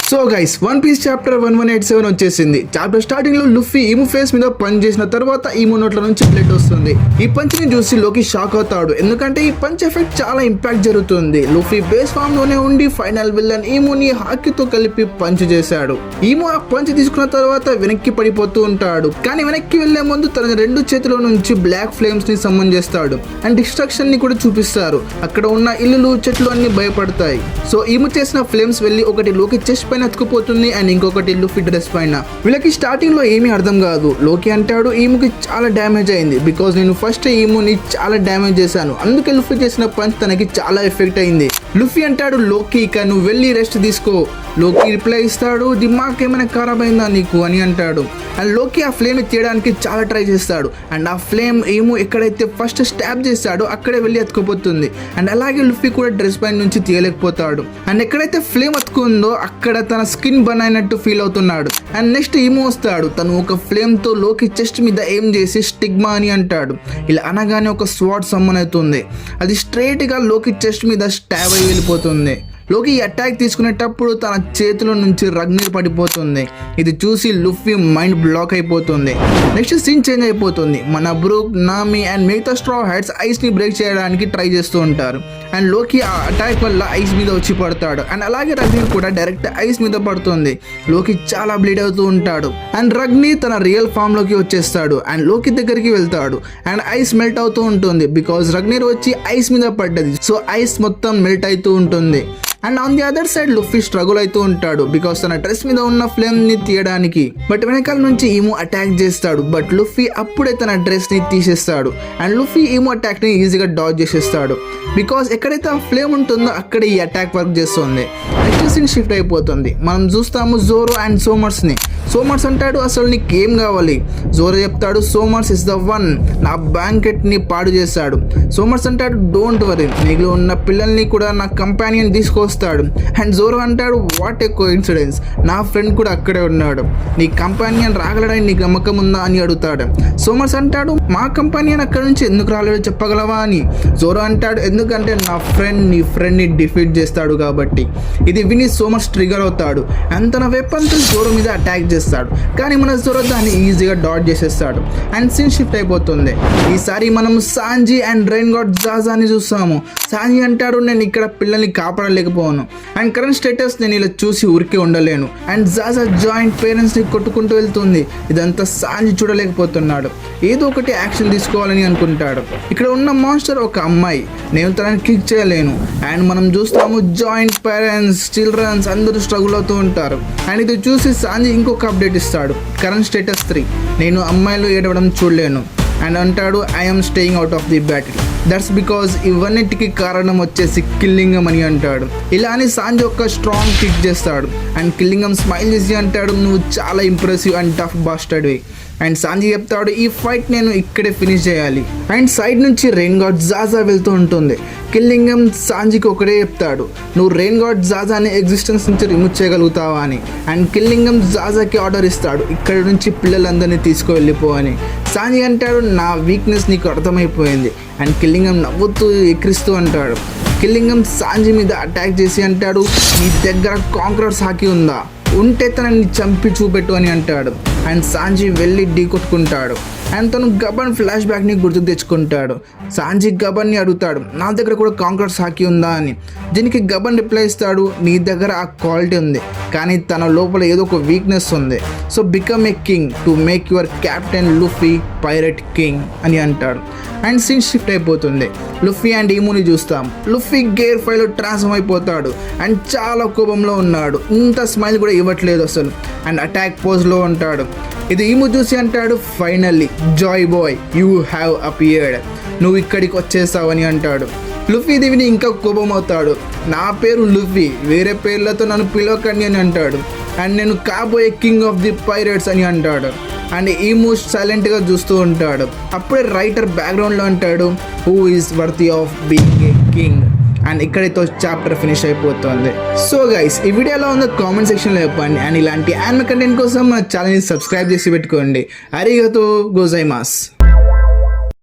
So guys One Piece chapter 1187 వచ్చేసింది. Chapter starting లో Luffy Imu face మీద punch చేసిన తర్వాత ఈము నోట్ల నుంచి బ్లడ్ వస్తుంది. ఈ పంచ్ ని చూసి లోకి షాక్ అవుతాడు, ఎందుకంటే ఈ పంచ్ ఎఫెక్ట్ చాలా ఇంపాక్ట్ జరుగుతుంది. లుఫీ బేస్ ఫామ్ లోనే ఉండి ఫైనల్ విల్లన్ ఈముని హాకీతో కలిపి పంచ్ చేశాడు. ఈము ఆ పంచ్ తీసుకున్న తర్వాత వెనక్కి పడిపోతూ ఉంటాడు, కానీ వెనక్కి వెళ్లే ముందు తన రెండు చేతుల నుంచి బ్లాక్ ఫ్లేమ్స్ ని సమ్మన్ చేస్తాడు అండ్ డిస్ట్రక్షన్ ని కూడా చూపిస్తారు. అక్కడ ఉన్న ఇల్లులు చెట్లు అన్ని భయపడతాయి. సో ఈము చేసిన ఫ్లేమ్స్ వెళ్ళి ఒకటి లోకి చెస్ట్ పైన అతుకుపోతుంది అండ్ ఇంకొకటి లుఫీ డ్రెస్ పైన. వీళ్ళకి స్టార్టింగ్ లో ఏమీ అర్థం కాదు. లోకి అంటాడు ఈముకి చాలా డ్యామేజ్ అయింది, బికాజ్ నేను ఫస్ట్ ఈముని చాలా డ్యామేజ్ చేశాను, అందుకే లుఫీ చేసిన పంచ్ తనకి చాలా ఎఫెక్ట్ అయింది. లుఫీ అంటాడు లోకి ఇక నువ్వు వెళ్ళి రెస్ట్ తీసుకో. లోకి రిప్లై ఇస్తాడు దిమాగ్ ఏమైనా ఖరాబ్ అయిందా నీకు అని అంటాడు. అండ్ లోకి ఆ ఫ్లేమ్ తీయడానికి చాలా ట్రై చేస్తాడు అండ్ ఆ ఫ్లేమ్ ఏమో ఎక్కడైతే ఫస్ట్ స్టాబ్ చేస్తాడో అక్కడే వెళ్ళి అతుకుపోతుంది. అండ్ అలాగే లుఫీ కూడా డ్రెస్ పైన నుంచి తీయలేకపోతాడు. అండ్ ఎక్కడైతే ఫ్లేమ్ అతుకుందో అక్కడ తన స్కిన్ బర్న్ అయినట్టు ఫీల్ అవుతున్నాడు. అండ్ నెక్స్ట్ ఈమో వస్తాడు, తను ఒక ఫ్లేమ్ తో లోకి చెస్ట్ మీద ఏం చేసి స్టిగ్మా అని అంటాడు. ఇలా అనగానే ఒక స్వాట్ సమ్మన్ అవుతుంది, అది స్ట్రైట్ గా లోకి చెస్ట్ మీద స్టాబ్ అయి వెళ్ళిపోతుంది. లోకి ఈ అటాక్ తీసుకునేటప్పుడు తన చేతుల నుంచి రగ్నీర్ పడిపోతుంది. ఇది చూసి లుఫీ మైండ్ బ్లాక్ అయిపోతుంది. నెక్స్ట్ సీన్ చేంజ్ అయిపోతుంది. మన బ్రూక్, నామి అండ్ మిగతా స్ట్రా హెడ్స్ ఐస్ ని బ్రేక్ చేయడానికి ట్రై చేస్తూ ఉంటారు. అండ్ లోకి ఆ అటాక్ వల్ల ఐస్ మీద వచ్చి పడతాడు అండ్ అలాగే రగ్నీర్ కూడా డైరెక్ట్ ఐస్ మీద పడుతుంది. లోకి చాలా బ్లీడ్ అవుతూ ఉంటాడు అండ్ రగ్నీర్ తన రియల్ ఫామ్ లోకి వచ్చేస్తాడు అండ్ లోకి దగ్గరికి వెళ్తాడు అండ్ ఐస్ మెల్ట్ అవుతూ ఉంటుంది, బికాజ్ రగ్నీర్ వచ్చి ఐస్ మీద పడ్డది. సో ఐస్ మొత్తం మెల్ట్ అవుతూ ఉంటుంది. And on the other side Luffy struggle అవుతూ ఉంటాడు, బికాస్ తన డ్రెస్ మీద ఉన్న ఫ్లేమ్ ని తీయడానికి. బట్ వెనకాల నుంచి ఈమో అటాక్ చేస్తాడు, బట్ లుఫీ అప్పుడే తన డ్రెస్ ని తీసేస్తాడు అండ్ లుఫీ ఈమో అటాక్ ని ఈజీగా డాజ్ చేసేస్తాడు, బికాస్ ఎక్కడైతే ఆ ఫ్లేమ్ ఉంటుందో అక్కడ ఈ అటాక్ వర్క్ చేస్తుంది. నెక్స్ట్ సీన్ షిఫ్ట్ అయిపోతుంది. మనం చూస్తాము జోరో అండ్ సోమర్స్ ని. సోమర్స్ అంటాడు అసలు నీకు ఏం కావాలి? జోరో చెప్తాడు సోమర్స్ ఇస్ ద వన్, నా బ్లాంకెట్ ని పాడు చేశాడు. సోమర్స్ అంటాడు డోంట్ వరీ, నీలో ఉన్న పిల్లల్ని కూడా నా కంపానియన్ తీసుకొస్తాడు. అండ్ జోరో అంటాడు వాట్ ఏ కోఇన్సిడెన్స్, నా ఫ్రెండ్ కూడా అక్కడే ఉన్నాడు, నీ కంపానియన్ రాగలడని నీకు నమ్మకం ఉందా అని అడుగుతాడు. సోమర్స్ అంటాడు మా కంపానియన్ అక్కడ నుంచి ఎందుకు రాలేడో చెప్పగలవా అని. జోరో అంటాడు ఎందుకంటే నా ఫ్రెండ్ నీ ఫ్రెండ్ ని డిఫీట్ చేస్తాడు కాబట్టి. ఇది విని సోమర్స్ ట్రిగర్ అవుతాడు అండ్ తన వెపన్ తో జోరో మీద అటాక్ చేస్తాడు, కానీ మన జోరో దాన్ని ఈజీగా డాట్ చేసేస్తాడు అండ్ సీన్ షిఫ్ట్ అయిపోతుంది. ఈసారి మనం సాంజీ అండ్ రెయిన్ గాడ్ జాజాని చూస్తాము. సాంజీ అంటాడు నేను ఇక్కడ పిల్లల్ని కాపాడలేకపోను అండ్ కరెంట్ స్టేటస్ నేను ఇలా చూసి ఊరికే ఉండలేను. అండ్ జాజా జాయింట్ పేరెంట్స్ ని కొట్టుకుంటూ వెళ్తుంది. ఇదంతా సాంజీ చూడలేకపోతున్నాడు, ఏదో ఒకటి యాక్షన్ తీసుకోవాలని అనుకుంటాడు. ఇక్కడ ఉన్న మాన్స్టర్ ఒక అమ్మాయి, నేను తనని కిక్ చేయలేను. అండ్ మనం చూస్తాము జాయింట్ పేరెంట్స్, చిల్డ్రన్స్ అందరూ స్ట్రగుల్ అవుతూ ఉంటారు. అండ్ ఇది చూసి సాంజీ ఇంకొక అప్డేట్ ఇస్తాడు, కరెంట్ స్టేటస్ 3, నేను అమ్మాయిలు ఏడవడం చూడలేను. అండ్ అంటాడు I'm staying out of the battle, that's because ఇవన్నిటికీ కారణం వచ్చేసి కిల్లింగం అని అంటాడు. ఇలా అని సాంజీ ఒక స్ట్రాంగ్ కిక్ చేస్తాడు అండ్ కిల్లింగం స్మైల్ చేసి అంటాడు నువ్వు చాలా ఇంప్రెసివ్ అండ్ టఫ్ బాస్టర్డ్వి. అండ్ సాంజీ చెప్తాడు ఈ ఫైట్ నేను ఇక్కడే ఫినిష్ చేయాలి. అండ్ సైడ్ నుంచి రెయిన్ గాడ్ జాజా వెళ్తూ ఉంటుంది. కిల్లింగం సాంజీకి ఒకటే చెప్తాడు నువ్వు రెయిన్ గాడ్ జాజాని ఎగ్జిస్టెన్స్ నుంచి రిమూవ్ చేయగలుగుతావా అని. అండ్ కిల్లింగం జాజాకి ఆర్డర్ ఇస్తాడు ఇక్కడ నుంచి పిల్లలందరినీ తీసుకువెళ్ళిపో అని. సాంజీ అంటాడు నా వీక్నెస్ నీకు అర్థమైపోయింది. అండ్ కిల్లింగం నవ్వుతూ ఎక్కిరిస్తూ అంటాడు. కిల్లింగం సాంజీ మీద అటాక్ చేసి అంటాడు నీ దగ్గర కాంక్రర్స్ హాకీ ఉందా, ఉంటే తనని చంపి చూపెట్టు అని అంటాడు. అండ్ సాంజీ వెళ్ళి ఢీ కొట్టుకుంటాడు అండ్ తను గబన్ ఫ్లాష్ బ్యాక్ని గుర్తుకు తెచ్చుకుంటాడు. సాంజీ గబన్ని అడుగుతాడు నా దగ్గర కూడా కాంక్రర్స్ హాకీ ఉందా అని. దీనికి గబన్ రిప్లై ఇస్తాడు నీ దగ్గర ఆ క్వాలిటీ ఉంది, కానీ తన లోపల ఏదో ఒక వీక్నెస్ ఉంది. So become a king to make your captain Luffy pirate king అని అంటాడు. అండ్ సీన్ షిఫ్ట్ అయిపోతుంది. లుఫీ అండ్ ఈముని చూస్తాం. లుఫీ గేర్ 5లో ట్రాన్స్ఫార్మ్ అయిపోతాడు అండ్ చాలా కోపంలో ఉన్నాడు, ఇంత స్మైల్ కూడా ఇవ్వట్లేదు అసలు. అండ్ అటాక్ పోజ్లో ఉంటాడు. ఇది ఈము చూసి అంటాడు finally Joy Boy you have appeared, నువ్వు ఇక్కడికి వచ్చేసావని అంటాడు. లుఫీ దివిని ఇంకా కోపం అవుతాడు, నా పేరు లుఫీ, వేరే పేర్లతో నన్ను పిలవకండి అని అంటాడు. అండ్ నేను కాబోయే కింగ్ ఆఫ్ ది పైరేట్స్ అని అంటాడు. అండ్ ఈము సైలెంట్గా చూస్తూ ఉంటాడు. అప్పుడే రైటర్ బ్యాక్గ్రౌండ్లో అంటాడు who is worthy of being a king. And ఇక్కడితో చాప్టర్ ఫినిష్ అయిపోతుంది. సో గైస్ ఈ వీడియో ఎలా ఉందో కామెంట్ సెక్షన్లో చెప్పండి. అండ్ ఇలాంటి యానిమే కంటెంట్ కోసం మన ఛానల్ని సబ్స్క్రైబ్ చేసి పెట్టుకోండి. అరిగతో గోజైమాస్.